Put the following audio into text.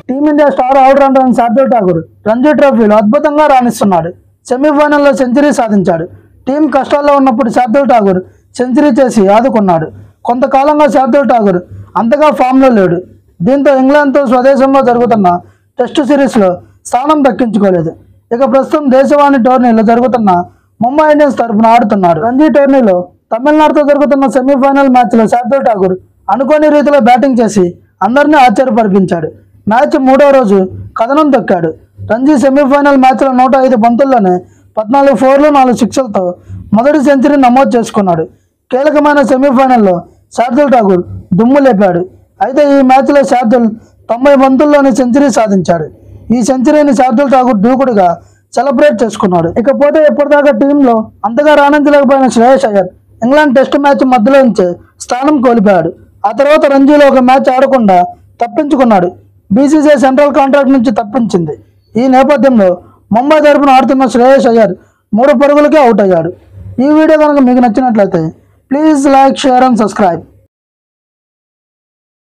Team India star allrounder అయిన శార్దూల్ ఠాకూర్ రంజీ ట్రోఫీలో అద్భుతంగా రాణిస్తున్నాడు. సెమీఫైనల్లో సెంచరీ సాధించాడు. టీం కష్టాల్లో ఉన్నప్పుడు శార్దూల్ ఠాకూర్ సెంచరీ చేసి ఆదుకున్నాడు. కొంతకాలంగా శార్దూల్ ఠాకూర్ అంతగా ఫామ్లో లేడు. దీంతో ఇంగ్లాండ్తో స్వదేశంలో జరుగుతున్న టెస్టు సిరీస్లో స్థానం దక్కించుకోలేదు. ఇక ప్రస్తుతం దేశవాళీ టోర్నీలో జరుగుతున్న ముంబై ఇండియన్స్ తరఫున ఆడుతున్నాడు. రంజీ టోర్నీలో తమిళనాడుతో జరుగుతున్న సెమీఫైనల్ మ్యాచ్లో శార్దూల్ ఠాకూర్ అనుకోని రీతిలో బ్యాటింగ్ చేసి అందరినీ ఆశ్చర్యపరిపించాడు. మ్యాచ్ 3వ రోజు కథనం దొక్కాడు. రంజీ సెమీఫైనల్ మ్యాచ్లో 105 బంతుల్లోనే 14 4లు 4 6లతో మొదటి సెంచరీ నమోదు చేసుకున్నాడు. కీలకమైన సెమీఫైనల్లో శార్దూల్ ఠాకూర్ దుమ్ము లేపాడు. అయితే ఈ మ్యాచ్లో శార్దూల్ 90 బంతుల్లోనే సెంచరీ సాధించాడు. ఈ సెంచరీని శార్దూల్ ఠాకూర్ దూకుడుగా సెలబ్రేట్ చేసుకున్నాడు. ఇకపోతే ఎప్పటిదాకా టీంలో అంతగా రాణించలేకపోయిన Shreyas Iyer England test match మధ్యలో ఉంచే స్థానం కోల్పోయాడు. ఆ తర్వాత రంజీలో ఒక మ్యాచ్ ఆడకుండా తప్పించుకున్నాడు. బీసీసీఐ సెంట్రల్ కాంట్రాక్ట్ నుంచి తప్పించింది. ఈ నేపథ్యంలో ముంబై తరఫున ఆడుతున్న శ్రేయస్ అయ్యర్ 3 పరుగులకే అవుట్ అయ్యాడు. ఈ వీడియో కనుక మీకు నచ్చినట్లయితే please like, share and subscribe.